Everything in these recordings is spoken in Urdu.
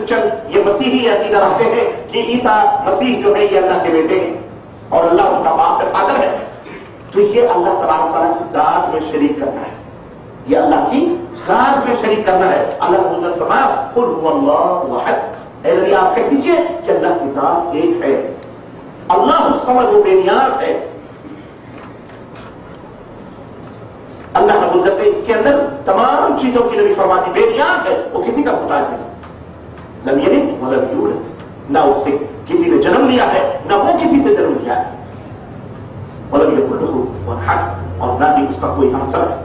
کرسچن یہ مسیحی عقیدہ رکھتے ہیں کہ عیسیٰ مسیح جو ہے یہ اللہ کے بیٹے ہیں اور اللہ ان کا باپ ہے، فادر ہے، تو یہ اللہ تبارک تعالیٰ کی ذات میں شریک کرنا ہے، یہ اللہ کی ذات میں شریک کرنا ہے۔ اللہ رب العزت فرمایا قل هو اللہ احد، اے نبی آپ کہہ دیجئے کہ اللہ کی ذات ایک ہے، اللہ الصمد، وہ بے نیاز ہے۔ اللہ رب العزت اس کے اندر تمام چیزوں کی نبی فرماتی بے نیاز ہے، وہ کسی کا محتاج نہیں، لم یلد ولم یولد، نہ اس سے کسی نے جنم لیا ہے نہ وہ کسی سے جنم لیا ہے، ولم یکن لہ کفوا احد، اور نہ ہی اس کا کوئی ہمسر ہے،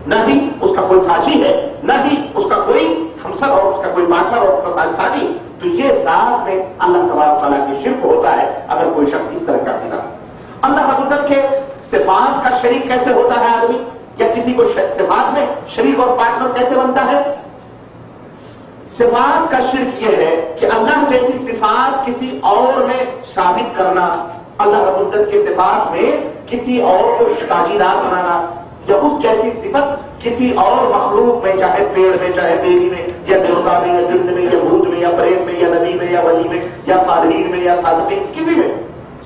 نہ ہی اس کا کوئی ساتھی ہے، نہ ہی اس کا کوئی ہمسر اور اس کا کوئی پارٹنر اور اس کا ساتھی۔ تو یہ ذات میں اللہ تبارک تعالیٰ کی شرک ہوتا ہے اگر کوئی شخص اس طرح کا کرتا۔ اللہ رب العزت کے صفات کا شریک کیسے ہوتا ہے آدمی، یا کسی کو صفات میں شریک اور پارٹنر کیسے بنتا ہے؟ صفات کا شرک یہ ہے کہ اللہ جیسی صفات کسی اور میں ثابت کرنا، اللہ رب العزت کے صفات میں کسی اور کو ساجیدار بنانا، یا اس جیسی صفت کسی اور مخلوق میں، چاہے پیڑ میں، چاہے دیوی میں، یا دیوتا میں، یا جن میں، یا بھوت میں، یا پریت میں، یا نبی میں، یا ولی میں، یا صالحین میں، یا صادقین، کسی میں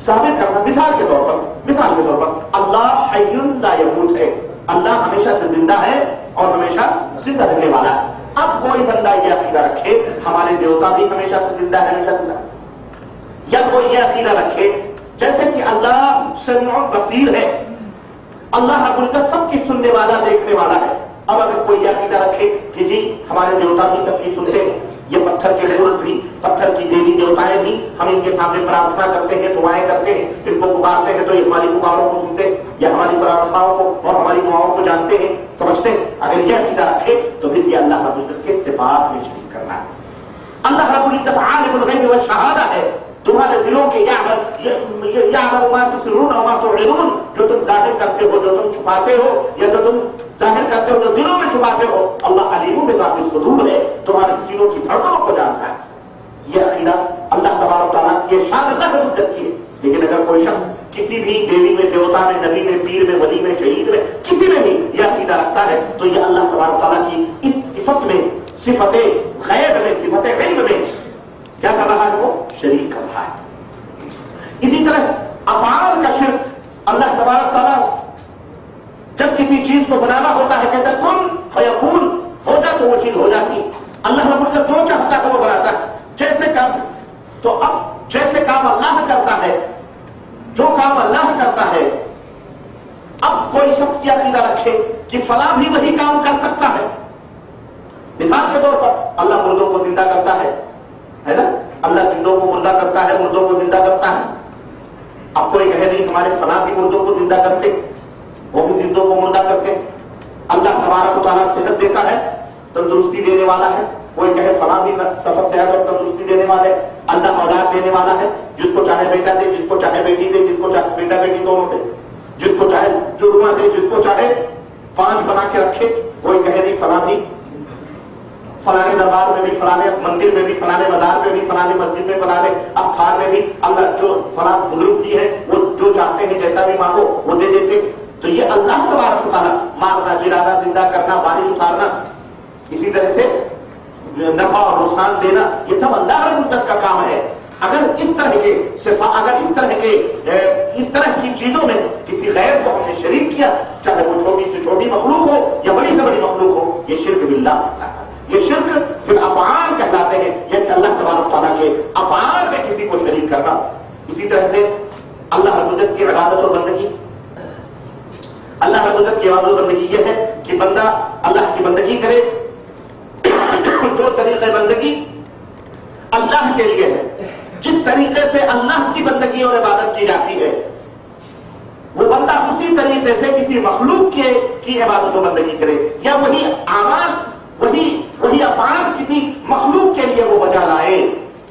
ثابت کرنا۔ مثال کے طور پر اللہ حی لا یموت ہے، اللہ ہمیشہ سے زندہ ہے اور ہمیشہ زندہ رہنے والا ہے۔ اب کوئی بندہ یہ عقیدہ رکھے ہمارے دیوتا بھی ہمیشہ سے زندہ ہے، ہمیشہ زندہ ہے، یا کوئی یہ عقیدہ رکھے جیسے کہ اللہ سمیع بصیر ہے، اللہ رب العزت سب کی سننے والا، دیکھنے والا ہے۔ اب اگر کوئی یہ عقیدہ رکھے کہ جی ہمارے دیوتا بھی سب کی سنتے ہیں، یہ پتھر کے مورت بھی، پتھر کی دیوی دیوتائیں بھی، ہم ان کے سامنے پرارتھنا کرتے ہیں، دعائیں کرتے ہیں، ان کو پکارتے ہیں تو یہ ہماری پکاروں کو سنتے ہیں، یا ہماری پرارتھناؤں کو اور ہماری دعاؤں کو جانتے ہیں، سمجھتے ہیں، اگر یہ عقیدہ رکھے تو پھر یہ اللہ رب العزت کے صفات میں شریک کرنا ہے۔ اللہ رب العزت عالم الغیب والشہادہ ہے، تمہارے دلوں کے یعلم ما تسرون وما تعلنون، جو تم ظاہر کرتے ہو، جو تم چھپاتے ہو، یا جو تم ظاہر کرتے ہو، جو دلوں میں چھپاتے ہو، اللہ علیم بذات الصدور ہے، تمہاری سینوں کی دھڑکنوں کو جانتا ہے۔ یہ عقیدہ اللہ تبارک تعالیٰ کی شان اللہ رب العزت کی ہے۔ لیکن اگر کوئی شخص کسی بھی دیوی میں، دیوتا میں، نبی میں، پیر میں، ولی میں، شہید میں، کسی میں بھی یہ عقیدہ رکھتا ہے تو یہ اللہ تبارک تعالیٰ کی اس صفت میں، صفت غیب میں، صفت علم میں کیا کر رہا ہے؟ وہ شریک کر رہا ہے۔ اسی طرح افعال کا شرک، اللہ تبارک تعالیٰ جب کسی چیز کو بنانا ہوتا ہے کہتا ہے کن فیکون، ہو جا تو وہ چیز ہو جاتی۔ اللہ رب العزت جو چاہتا ہے وہ بناتا ہے، جیسے کام، تو اب جیسے کام اللہ کرتا ہے، جو کام اللہ کرتا ہے، اب کوئی شخص کی عقیدہ رکھے کہ فلاں بھی وہی کام کر سکتا ہے۔ مثال کے طور پر اللہ مردوں کو زندہ کرتا ہے نا، اللہ زندوں کو مردہ کرتا ہے، مردوں کو زندہ کرتا ہے۔ اب کوئی کہے نہیں ہمارے فلاں بھی مردوں کو زندہ کرتے، وہ بھی زندوں کو مردہ کرتے۔ اللہ تبارک و تعالیٰ صحت دیتا ہے، تندرستی دینے والا ہے، کوئی کہے فلاں بھی سفر صحت اور تندرستی دینے والے، اللہ اولاد دینے والا ہے، جس کو چاہے بیٹا دے، جس کو چاہے بیٹی دے، جس کو چاہے بیٹا بیٹی دونوں دے، جس کو چاہے جڑواں دے، جس کو چاہے 5 بنا کے رکھے۔ کوئی کہے نہیں فلاں بھی، فلانے دربار میں بھی، فلانے مندر میں بھی، فلانے مزار میں بھی، فلانے مسجد میں، فلانے استھان میں بھی اللہ جو فلاں بزرگ بھی ہے وہ جو چاہتے ہیں جیسا بھی مانگو وہ دے دیتے۔ تو یہ اللہ تبارک و تعالیٰ مارنا، جلانا، زندہ کرنا، بارش اتارنا، اسی طرح سے نفع اور نقصان دینا، یہ سب اللہ رب العزت کا کام ہے۔ اگر اس طرح کی چیزوں میں کسی غیر کو ہم نے شریک کیا، چاہے وہ چھوٹی سے چھوٹی مخلوق ہو یا بڑی سے بڑی مخلوق ہو، یہ شرک باللہ ہوتا ہے۔ یہ شرک پھر افعال کہلاتے ہیں، یعنی اللہ تبارک تعالیٰ کے افعال میں کسی کو شریک کرنا۔ اسی طرح سے اللہ رب العزت کی عبادت اور بندگی، اللہ رب العزت کی عبادت اور بندگی یہ ہے کہ بندہ اللہ کی بندگی کرے، جو طریقہ بندگی اللہ کے لیے ہے، جس طریقے سے اللہ کی بندگی اور عبادت کی جاتی ہے، وہ بندہ اسی طریقے سے کسی مخلوق کی عبادت و بندگی کرے، یا وہی اعمال، وہی افعال کسی مخلوق کے لیے وہ بجا لائے،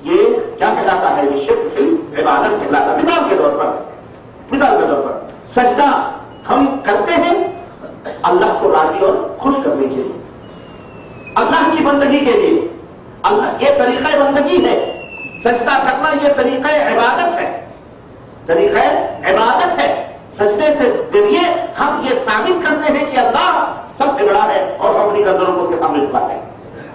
یہ کیا کہلاتا ہے؟ یہ شرک فی العبادت کہلاتا ہے۔ مثال کے طور پر سجدہ ہم کرتے ہیں اللہ کو راضی اور خوش کرنے کے لیے، اللہ کی بندگی کے لیے، اللہ یہ طریقہ بندگی ہے، سجدہ کرنا یہ طریقہ عبادت ہے، طریقہ عبادت ہے۔ سجدے سے ذریعے ہم یہ ثابت کرتے ہیں کہ اللہ سب سے بڑا ہے اور ہم اپنی گردنوں کو اس کے سامنے جھکاتے ہیں۔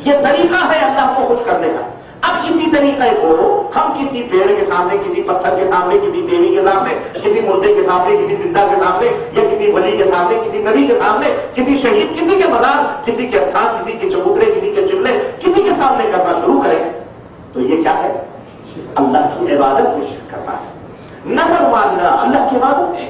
یہ طریقہ ہے اللہ کو خوش کرنے کا۔ اب اسی طریقے کو ہم کسی پیڑ کے سامنے، کسی پتھر کے سامنے، کسی دیوی کے سامنے، کسی مردے کے سامنے، کسی زندہ کے سامنے، یا کسی ولی کے سامنے، کسی نبی کے سامنے، کسی شہید، کسی کے مزار، کسی کے استھان، کسی کے چبوترے، کسی کے چلے، کسی کے سامنے کرنا شروع کریں تو یہ کیا ہے؟ اللہ کی عبادت میں شرک کرنا ہے۔ نظر ماننا اللہ کی عبادت ہے۔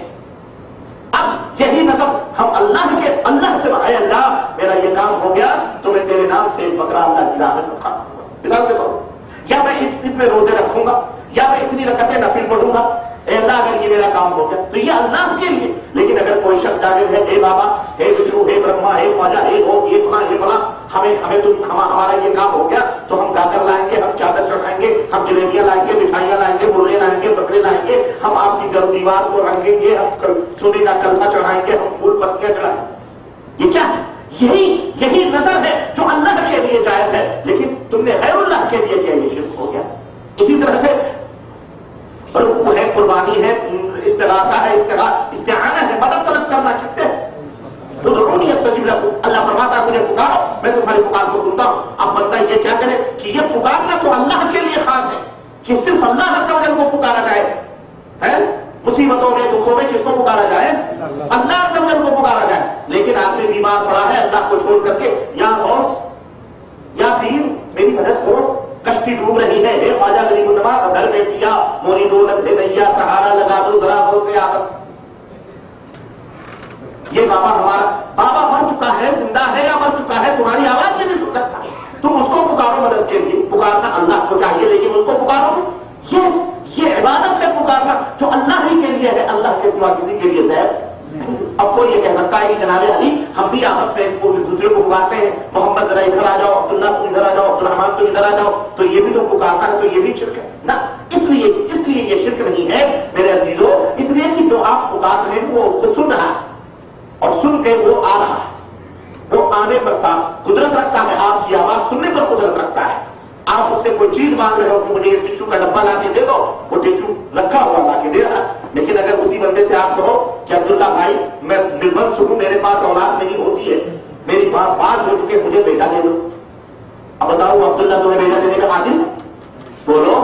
اب یہی نظر ہم اللہ سے اے اللہ میرا یہ کام ہو گیا تو میں تیرے نام سے ایک بکرا اللہ کی راہ میں صدقہ کروں گا، مثال کے طور پر، یا میں اتنے روزے رکھوں گا، یا میں اتنی رکعتیں نفل پڑھوں گا، اے اللہ اگر یہ میرا کام ہو گیا تو یہ اللہ کے لیے۔ لیکن اگر کوئی شخص جاگر ہے، اے بابا، اے وشنو، اے برہما، اے خواجہ، اے غوث، یہ فلاں یہ فلاں، ہمارا یہ کام ہو گیا تو ہم گاگر لائیں گے، ہم چادر چڑھائیں گے، ہم جلیبیاں لائیں گے، مٹھائیاں لائیں گے، مرغے لائیں گے، بکرے لائیں گے، ہم آپ کی گھر دیوار کو رنگیں گے، ہم سونے کا کلسا چڑھائیں گے، ہم پھول پتیاں چڑھائیں گے۔ یہ کیا ہے؟ یہی نظر ہے جو اللہ کے لیے جائز ہے، لیکن تم نے غیر اللہ کے لیے کیا، یہ شرک ہو گیا۔ اسی طرح سے رکوع ہے، قربانی ہے، استغاثہ ہے، استعانہ ہے، مدد طلب کرنا کس سے؟ ادعونی استجب لکم، اللہ فرماتا ہے مجھے پکارو میں تمہاری پکار کو سنتا ہوں۔ اب بندہ یہ کیا کرے کہ یہ پکارنا تو اللہ کے لیے خاص ہے کہ صرف اللہ عز و جل کو پکارا جائے، مصیبتوں میں دکھوں میں کس کو پکارا جائے؟ اللہ عز و جل کو پکارا جائے۔ لیکن آدمی بیمار پڑا ہے، اللہ کو چھوڑ کر کے یا غوث یا پیر میری مدد کرو، کشتی ڈوب رہی ہے، اے خواجہ غریب النواز گھر میں پیا موری دولت ہے نیا، سہارا لگا دو ذرا غوث سے آدم۔ یہ بابا ہمارا بابا مر چکا ہے، زندہ ہے یا مر چکا ہے، تمہاری آواز بھی نہیں سن سکتا، تم اس کو پکارو مدد کے لیے۔ پکارنا اللہ کو چاہیے لیکن اس کو پکارو، یہ عبادت ہے پکارنا جو اللہ ہی کے لیے ہے، اللہ کے سوا کسی کے لیے زید۔ اب کوئی یہ کہہ سکتا ہے کہ جناب علی ہم بھی آپس میں ایک دوسرے کو پکارتے ہیں، محمد ذرا ادھر آ جاؤ، عبداللہ تم ادھر آ جاؤ، عبدالرحمان تم ادھر آ جاؤ، تو یہ بھی تو پکارتا ہے، تو یہ بھی شرک ہے نا۔ اس لیے یہ شرک نہیں ہے میرے عزیزو، اس لیے کہ جو آپ پکار رہے ہیں وہ اس کو سن رہا ہے اور سن کے وہ آ رہا ہے، وہ آنے پر قدرت رکھتا ہے، آپ کی آواز سننے پر قدرت رکھتا ہے۔ آپ اس سے کوئی چیز مانگ رہے ہو کہ مجھے ٹشو کا ڈبہ لا کے دے دو، وہ ٹشو رکھا ہوا لا کے دے رہا ہے۔ لیکن اگر اسی بندے سے آپ کہو کہ عبداللہ بھائی میں نربند ہوں، میرے پاس اولاد نہیں ہوتی ہے، میری بات 5 ہو چکے، مجھے بیٹا دے دو، اب بتاؤ عبداللہ تمہیں بیٹا دینے کا عادل بولو؟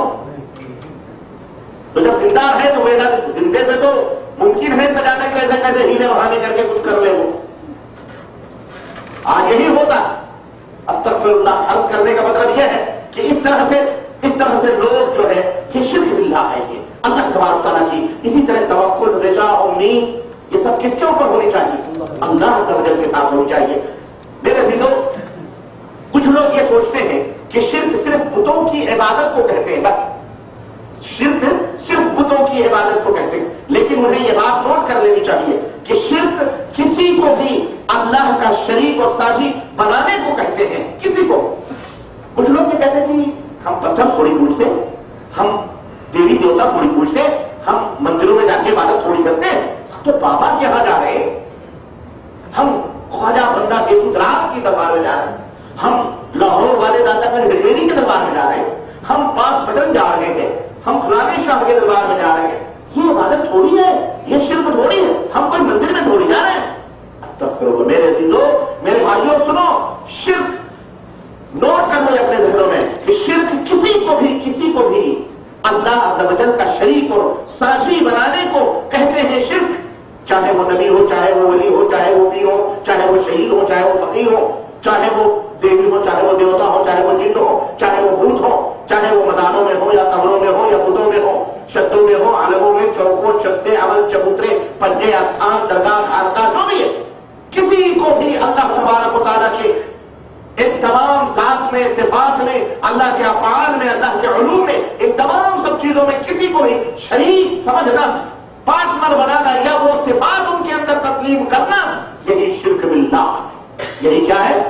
تو جب زندہ ہے تو بیٹا زندے پہ تو ممکن ہے نہ جانے کیسے ہیلے بہانے کر کے کچھ کر لے وہ۔ آج یہی ہوتا استغفر اللہ عرض کرنے کا مطلب یہ ہے کہ اس طرح سے لوگ جو ہے یہ شرک باللہ ہے، یہ اللہ تبارک تعالیٰ کی۔ اسی طرح توکل، رجا، امید، یہ سب کس کے اوپر ہونی چاہیے؟ اللہ عز و جل کے ساتھ ہونی چاہیے۔ میرے عزیزو، کچھ لوگ یہ سوچتے ہیں کہ شرک صرف بتوں کی عبادت کو کہتے ہیں، بس شرک صرف بتوں کی عبادت کو کہتے ہیں، لیکن انہیں یہ بات نوٹ کر لینی چاہیے کہ شرک کسی کو بھی اللہ کا شریک اور ساجی بنانے کو کہتے ہیں، کسی کو۔ کچھ لوگ یہ کہتے ہیں کہ ہم پتھر تھوڑی پوجتے ہیں، ہم دیوی دیوتا تھوڑی پوجتے ہیں، ہم مندروں میں جا کے عبادت تھوڑی کرتے ہیں، تو بابا کے یہاں جا رہے ہیں، ہم خواجہ بندہ بیسودرات کی دربار میں جا رہے ہیں، ہم لاہور والے دادا گنج ہجویری کے دربار میں جا رہے ہیں، ہم پاک پٹن جا رہے ہیں، ہم فلانے شاہ کے دربار میں جا رہے ہیں۔ یہ عبادت تھوڑی ہے، یہ شرک تھوڑی ہے، ہم کوئی مندر میں تھوڑی جا رہے ہیں۔ استغفر اللہ۔ میرے عزیزو، میرے بھائیوں سنو، شرک نوٹ کر لو اپنے ذہنوں میں کہ شرک کسی کو بھی اللہ عز و جل کا شریک اور ساجی بنانے کو کہتے ہیں شرک، چاہے وہ نبی ہو، چاہے وہ ولی ہو، چاہے وہ پیر ہو، چاہے وہ شہید ہو، چاہے وہ فقیر ہو، چاہے وہ دیوی ہو، چاہے وہ دیوتا ہو، چاہے وہ جن ہو، چاہے وہ بھوت ہو، چاہے وہ مزاروں میں ہو یا قبروں میں ہو یا بتوں میں ہو، شدوں میں ہو، عالموں میں، چوکوں، چتے، عمل، چبوترے، پنجے، استھان، درگاہ، خانقاہ، جو بھی ہے، کسی کو بھی اللہ تبارک و تعالیٰ کے ان تمام ذات میں، صفات میں، اللہ کے افعال میں، اللہ کے علوم میں، ان تمام سب چیزوں میں کسی کو بھی شریک سمجھنا، پارٹنر بنانا یا وہ صفات ان کے اندر تسلیم کرنا، یہی شرک باللہ، یہی کیا ہے؟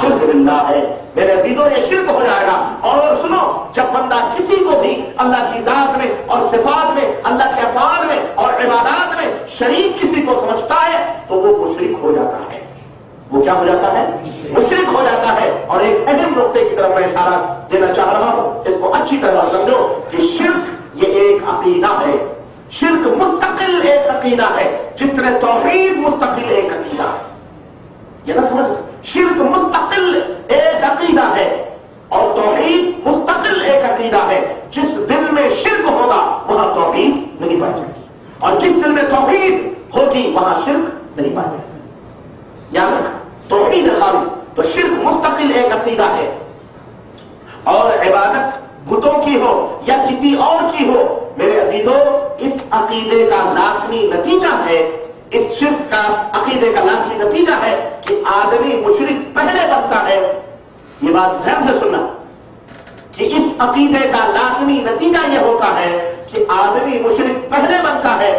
شرک باللہ ہے۔ میرے عزیزوں، یہ شرک ہو جائے گا۔ اور سنو، جب بندہ کسی کو بھی اللہ کی ذات میں اور صفات میں، اللہ کے افعال میں اور عبادات میں شریک کسی کو سمجھتا ہے تو وہ مشرک ہو جاتا ہے۔ وہ کیا ہو جاتا ہے؟ مشرک ہو جاتا ہے۔ اور ایک اہم نقطے کی طرف میں اشارہ دینا چاہ رہا ہوں، اس کو اچھی طرح سمجھو کہ شرک یہ ایک عقیدہ ہے، شرک مستقل ایک عقیدہ ہے، جس طرح توحید مستقل ایک عقیدہ ہے۔ یہ نہ سمجھ، شرک مستقل ایک عقیدہ ہے اور توحید مستقل جس دل میں شرک ہوگا وہاں توحید نہیں پائی جائے گی، اور جس دل میں توحید ہوگی وہاں شرک نہیں پائی جائے گی۔ یاد رکھا، توحید خالص تو شرک مستقل ایک عقیدہ ہے، اور عبادت بتوں کی ہو یا کسی اور کی ہو، میرے عزیزو اس عقیدے کا لازمی نتیجہ ہے، اس شرک کا عقیدے کا لازمی نتیجہ ہے کہ آدمی مشرک پہلے بنتا ہے۔ یہ بات ذہن سے سننا کہ اس عقیدے کا لازمی نتیجہ یہ ہوتا ہے کہ آدمی مشرک پہلے بنتا ہے